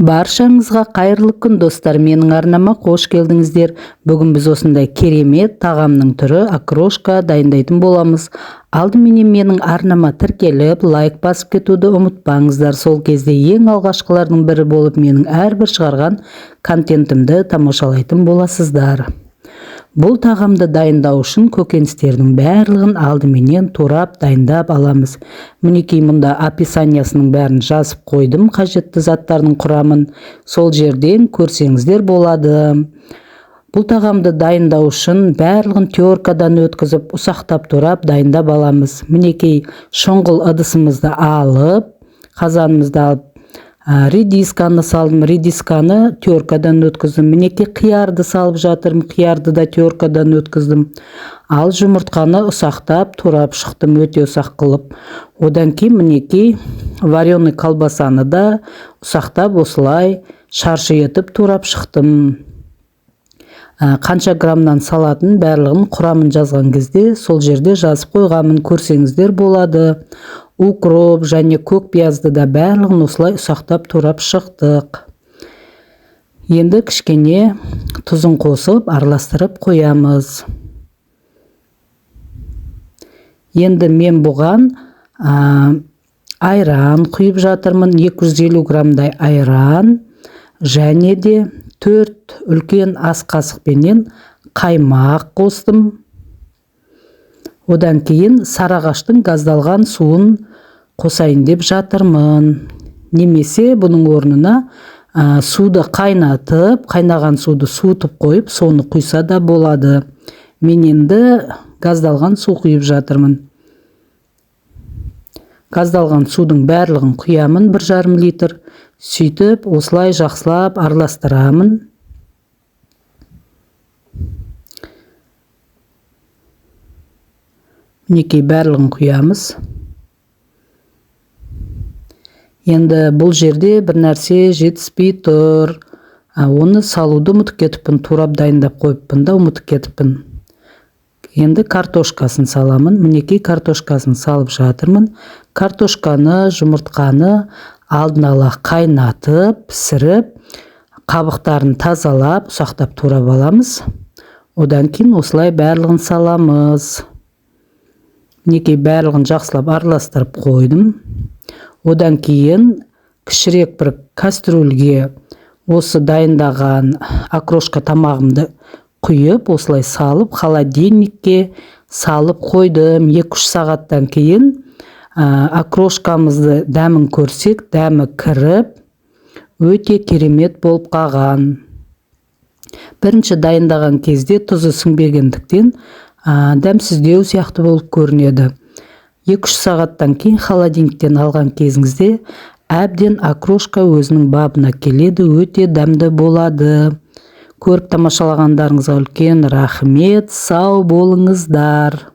Баршаңызға қайырлы күн достар, менің арнама қош келдіңіздер. Бүгін біз осындай керемет тағамның түрі окрошка дайындайтын боламыз. Алдыменен менің арнама тіркеліп, лайк басып кетуді ұмытпаңыздар. Сол кезде ең алғашқылардың бірі болып менің әрбір шығарған контентімді тамашалайтын боласыздар. Бұл тағамды дайындау үшін көкөністердің барлығын алдыменен турап дайындап аламыз. Мінекей мұнда описаниясының бәрін жазып қойдым, қажетті заттардың құрамын. Сол жерден көрсеңіздер болады. Бұл тағамды дайындау үшін барлығын теркадан өткізіп, ұсақтап турап дайындап аламыз. Мінекей шоңғыл ыдысымызды алып, қазанымызды алып, редисканы салдым, редисканы теркадан өткіздім. Мінекей қиярды салып жатырмын, қиярды да теркадан өткіздім. Ал жұмыртқаны ұсақтап турап шықтым, өте ұсақ қылып. Одан кейін мінекей вареный колбасаны да ұсақтап осылай шаршы етіп турап шықтым. Қанша граммнан салатын барлығын құрамын жазған кезде сол жерде жазып қойғанмын, көрсеңіздер болады. Укроп және көк пиязды да барлығын осылай ұсақтап турап шықтық. Енді кішкене тұзын қосып араластырып қоямыз. Енді мен бұған айран құйып жатырмын, 250 граммдай айран және де 4 үлкен ас қасықпенен қаймақ қостым. Одан кейін сарағаштың газдалған суын қосайын деп жатырмын. Немесе бұның орнына суды қайнатып, қайнаған суды суытып қойып, соны құйса да болады. Мен енді газдалған су құйып жатырмын. Газдалған судың барлығын құямын, 1,5 литр. Сөйтіп, осылай жақсылап араластырамын. Мінекей барлығын құямыз. Енді бұл жерде бір нәрсе жетіспей тұр. Оны салуды ұмытып кетіппін, турап дайындап қойыппын да ұмытып кетіппін. Енді картошкасын саламын. Мінекей картошкасын салып жатырмын. Картошканы, жұмыртқаны алдын ала қайнатып, пісіріп, қабықтарын тазалап, ұсақтап турап аламыз. Одан кейін осылай барлығын саламыз. Мінекей барлығын жақсылап араластырып қойдым. Одан кейін кішірек бір кастрюльге осы дайындаған окрошка тамағымды құйып, осылай салып, холодильникке салып қойдым. 2-3 сағаттан кейін окрошкамызды дәмін көрсек, дәмі кіріп, өте керемет болып қалған. Бірінші дайындаған кезде тұзы сіңбегендіктен дәмсіздеу сияқты болып көрінеді. 2-3 сағаттан кейін холодильниктен алған кезіңізде әбден окрошка өзінің бабына келеді, өте дәмді болады. Көріп тамашалағандарыңызға үлкен рахмет, сау болыңыздар.